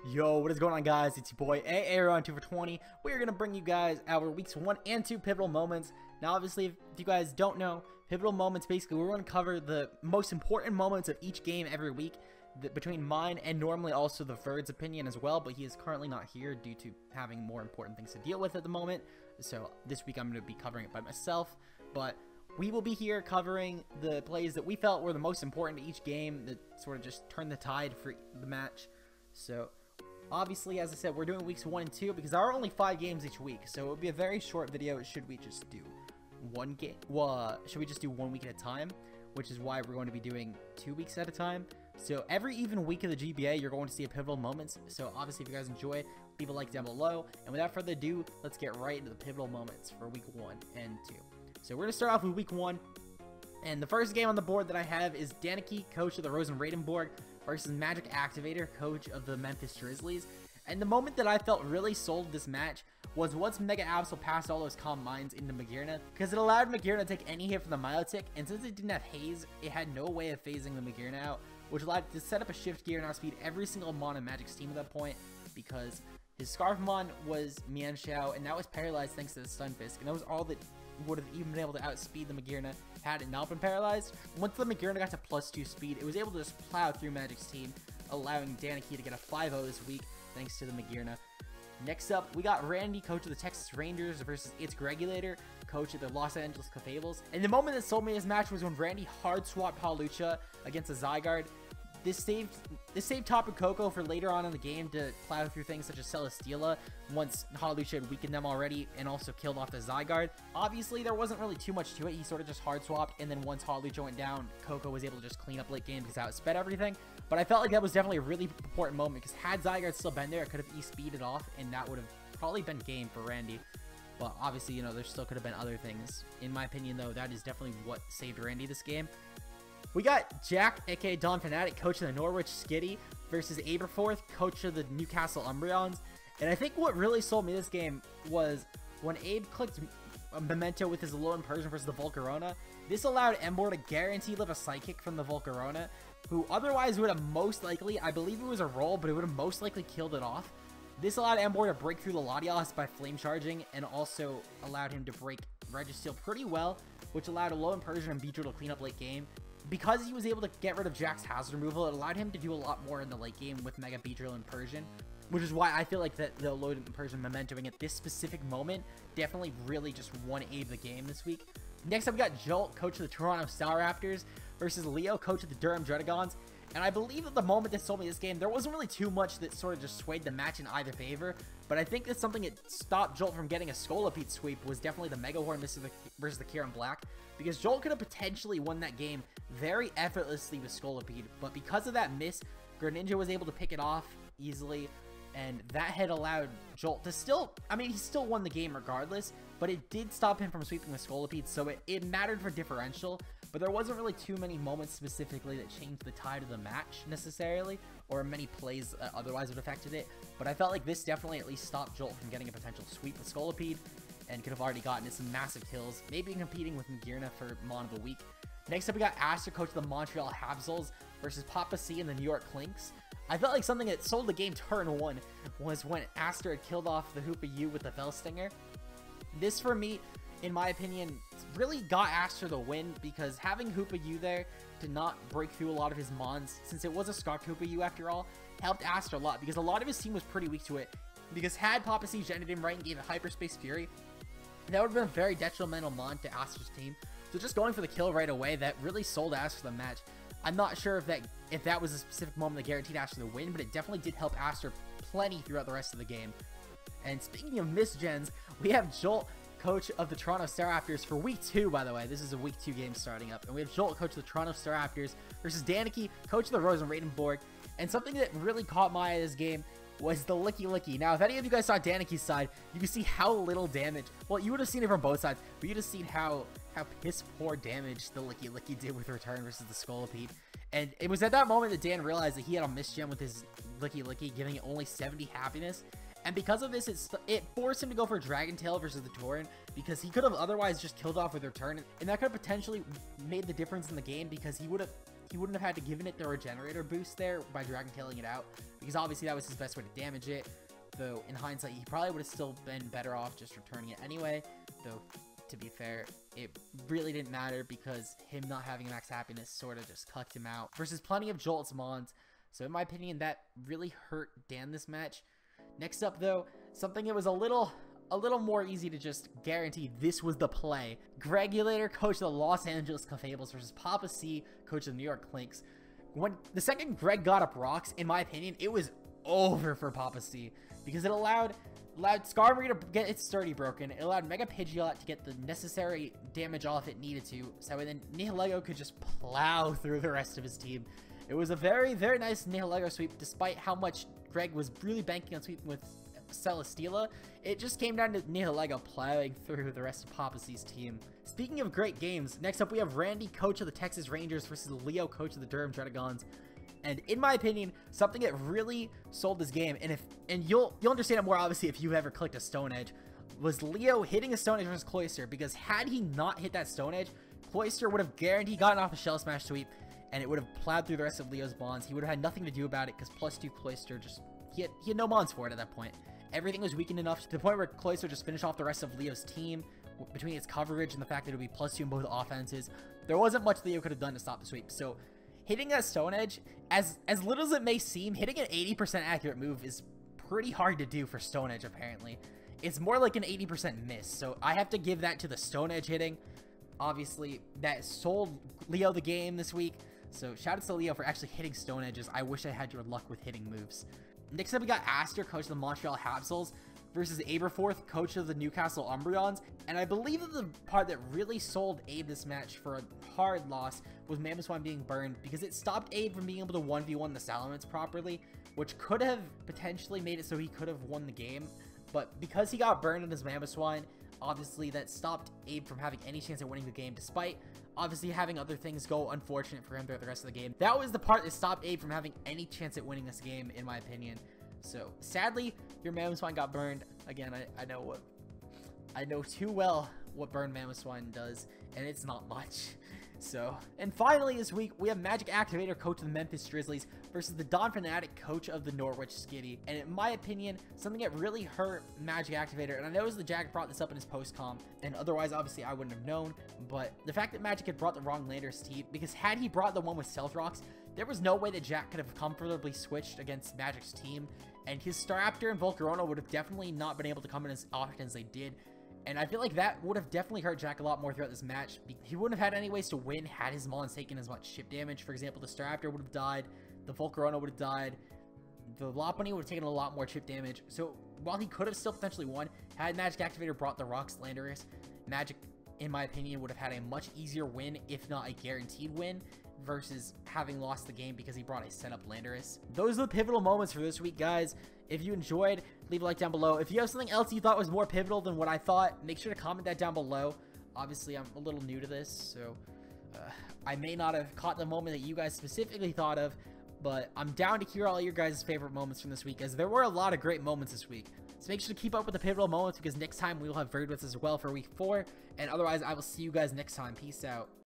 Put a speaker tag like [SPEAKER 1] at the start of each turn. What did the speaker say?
[SPEAKER 1] Yo, what is going on, guys? It's your boy AA on 2 for 20. We're gonna bring you guys our weeks 1 and 2 pivotal moments. Now, obviously, if you guys don't know, pivotal moments, basically, we're gonna cover the most important moments of each game every week, between mine and normally also the Verd's opinion as well, but he is currently not here due to having more important things to deal with at the moment. So this week I'm gonna be covering it by myself, but we will be here covering the plays that we felt were the most important to each game that sort of just turned the tide for the match. So obviously, as I said, we're doing weeks 1 and 2 because there are only 5 games each week, so it would be a very short video. Should we just do one game? Well, should we just do 1 week at a time? Which is why we're going to be doing 2 weeks at a time. So every even week of the GBA, you're going to see a pivotal moments. So obviously, if you guys enjoy, leave a like down below. And without further ado, let's get right into the pivotal moments for week 1 and 2. So we're gonna start off with week 1. And the first game on the board that I have is Danicki, coach of the Rosen Radenborg, versus Magic Activator, coach of the Memphis Grizzlies. And the moment that I felt really sold this match was once Mega Absol passed all those Calm Minds into Magearna, because it allowed Magearna to take any hit from the Milotic, and since it didn't have Haze, it had no way of phasing the Magearna out, which allowed it to set up a shift gear and outspeed every single Mon in Magic's team at that point, because his Scarfmon was Mienshao, and that was paralyzed thanks to the Stunfisk, and that was all that would have even been able to outspeed the Magearna had it not been paralyzed. Once the Magearna got to +2 speed, it was able to just plow through Magic's team, allowing Danicki to get a 5-0 this week thanks to the Magearna. Next up, we got Randy, coach of the Texas Rangers, versus It's Regulator, coach of the Los Angeles Cafables. And the moment that sold me this match was when Randy hard swapped Hawlucha against a Zygarde. This saved Tapu Koko for later on in the game to plow through things such as Celesteela once Hawlucha had weakened them already and also killed off the Zygarde. Obviously, there wasn't really too much to it. He sort of just hard swapped, and then once Hawlucha went down, Koko was able to just clean up late game because that sped everything. But I felt like that was definitely a really important moment because had Zygarde still been there, it could have E-speeded off, and that would have probably been game for Randy. But obviously, you know, there still could have been other things. In my opinion, though, that is definitely what saved Randy this game. We got Jack, aka Don Fanatic, coach of the Norwich Skitty, versus Aberforth, coach of the Newcastle Umbreons. And I think what really sold me this game was when Abe clicked Memento with his Alolan Persian versus the Volcarona. This allowed Emboar to guarantee live a Psychic from the Volcarona, who otherwise would have most likely, I believe it was a roll, but it would have most likely killed it off. This allowed Emboar to break through the Latias by Flame Charging, and also allowed him to break Registeel pretty well, which allowed Alolan Persian and Beedrill to clean up late game. Because he was able to get rid of Jack's hazard removal, it allowed him to do a lot more in the late game with Mega Beedrill and Persian, which is why I feel like that the Alolan Persian momentoing at this specific moment definitely really just won Abe the game this week. Next up, we got Jolt, coach of the Toronto Staraptors, versus Leo, coach of the Durham Druddigons. And I believe at the moment that sold me this game, there wasn't really too much that sort of just swayed the match in either favor. But I think that something that stopped Jolt from getting a Scolipede sweep was definitely the Mega Horn versus the Kieran Black. Because Jolt could have potentially won that game very effortlessly with Scolipede. But because of that miss, Greninja was able to pick it off easily. And that had allowed Jolt to still, I mean, he still won the game regardless, but it did stop him from sweeping the Scolipede, so it mattered for differential, but there wasn't really too many moments specifically that changed the tide of the match necessarily, or many plays that otherwise would have affected it, but I felt like this definitely at least stopped Jolt from getting a potential sweep with Scolipede, and could have already gotten it some massive kills, maybe competing with Magearna for Mon of the Week. Next up, we got Aster, coach of the Montreal Habsels, versus Papa C and the New York Clinks. I felt like something that sold the game turn 1 was when Aster had killed off the Hoopa U with the Fellstinger. This, for me, in my opinion, really got Aster the win because having Hoopa U there to not break through a lot of his Mons, since it was a Scarfed Hoopa U after all, helped Aster a lot because a lot of his team was pretty weak to it. Because had Papa C generated him right and gave it Hyperspace Fury, that would have been a very detrimental Mon to Aster's team. So just going for the kill right away, that really sold Aster the match. I'm not sure if that was a specific moment that guaranteed Aster the win, but it definitely did help Aster plenty throughout the rest of the game. And speaking of misgens, we have Jolt, coach of the Toronto Staraptors for week 2, by the way. This is a week 2 game starting up. And we have Jolt, coach of the Toronto Staraptors, versus Danicki, coach of the Rosen Radenborg. And something that really caught my eye this game was the Licky Licky. Now, if any of you guys saw Danicki's side, you can see how little damage. Well, you would have seen it from both sides, but you'd have seen how piss poor damage the Licky Licky did with Return versus the Scolipede. And it was at that moment that Dan realized that he had a misgem with his Licky Licky, giving it only 70 happiness. And because of this, it forced him to go for Dragon Tail versus the Tauren, because he could have otherwise just killed off with Return, and that could have potentially made the difference in the game, because he would have he wouldn't have had to given it the regenerator boost there by Dragon Tailing it out, because obviously that was his best way to damage it. Though in hindsight, he probably would have still been better off just returning it anyway. Though, to be fair, it really didn't matter because him not having max happiness sort of just cucked him out versus plenty of Jolt's Mons. So in my opinion, that really hurt Dan this match. Next up though, something that was a little more easy to just guarantee this was the play. Gregulator, coach of the Los Angeles Clefable versus Papa C, coach of the New York Clinks. When the second Greg got up rocks, in my opinion, it was over for Papa C because it allowed Skarmory to get its sturdy broken. It allowed Mega Pidgeot to get the necessary damage off it needed to, so then Nihilego could just plow through the rest of his team. It was a very, very nice Nihilego sweep, despite how much Greg was really banking on sweeping with Celesteela. It just came down to Nihilego plowing through the rest of Papa C's team. Speaking of great games, next up we have Randy, coach of the Texas Rangers, versus Leo, coach of the Durham Dragons. And in my opinion, something that really sold this game, and you'll understand it more obviously if you've ever clicked a Stone Edge, was Leo hitting a Stone Edge versus Cloyster, because had he not hit that Stone Edge, Cloyster would have guaranteed gotten off a Shell Smash sweep, and it would have plowed through the rest of Leo's Mons. He would have had nothing to do about it, because +2 Cloyster just, he had no Mons for it at that point. Everything was weakened enough to the point where Cloyster just finished off the rest of Leo's team, between its coverage and the fact that it would be +2 in both offenses. There wasn't much Leo could have done to stop the sweep, so hitting that Stone Edge, as little as it may seem, hitting an 80% accurate move is pretty hard to do for Stone Edge, apparently. It's more like an 80% miss, so I have to give that to the Stone Edge hitting. Obviously, that sold Leo the game this week, so shout out to Leo for actually hitting Stone Edges. I wish I had your luck with hitting moves. Next up, we got Aster, coach of the Montreal Habsels, versus Aberforth, coach of the Newcastle Umbreons. And I believe that the part that really sold Abe this match for a hard loss was Mamoswine being burned, because it stopped Abe from being able to 1v1 the Salamence properly, which could have potentially made it so he could have won the game. But because he got burned in his Mamoswine, obviously that stopped Abe from having any chance at winning the game, despite obviously having other things go unfortunate for him throughout the rest of the game. That was the part that stopped Abe from having any chance at winning this game, in my opinion. So sadly, your Mamoswine got burned. Again, I know too well what burn Mamoswine does, and it's not much. So, and finally this week, we have Magic Activator, coach of the Memphis Drizzlies, versus the Don Fanatic, coach of the Norwich Skitty. And in my opinion, something that really hurt Magic Activator, and I know the Jack brought this up in his post-com, and otherwise, obviously, I wouldn't have known, but the fact that Magic had brought the wrong Landorus team, because had he brought the one with Stealth Rocks, there was no way that Jack could have comfortably switched against Magic's team, and his Staraptor and Volcarona would have definitely not been able to come in as often as they did. And I feel like that would have definitely hurt Jack a lot more throughout this match. He wouldn't have had any ways to win had his Mons taken as much chip damage. For example, the Staraptor would have died, the Volcarona would have died, the Lopunny would have taken a lot more chip damage. So while he could have still potentially won, had Magic Activator brought the Rocks Landorus, Magic, in my opinion, would have had a much easier win, if not a guaranteed win, versus having lost the game because he brought a setup Landorus. Those are the pivotal moments for this week, guys. If you enjoyed, leave a like down below. If you have something else you thought was more pivotal than what I thought, make sure to comment that down below. Obviously, I'm a little new to this, so I may not have caught the moment that you guys specifically thought of, but I'm down to hear all your guys' favorite moments from this week, as there were a lot of great moments this week. So make sure to keep up with the pivotal moments, because next time we will have Verdwits as well for week 4, and otherwise I will see you guys next time. Peace out.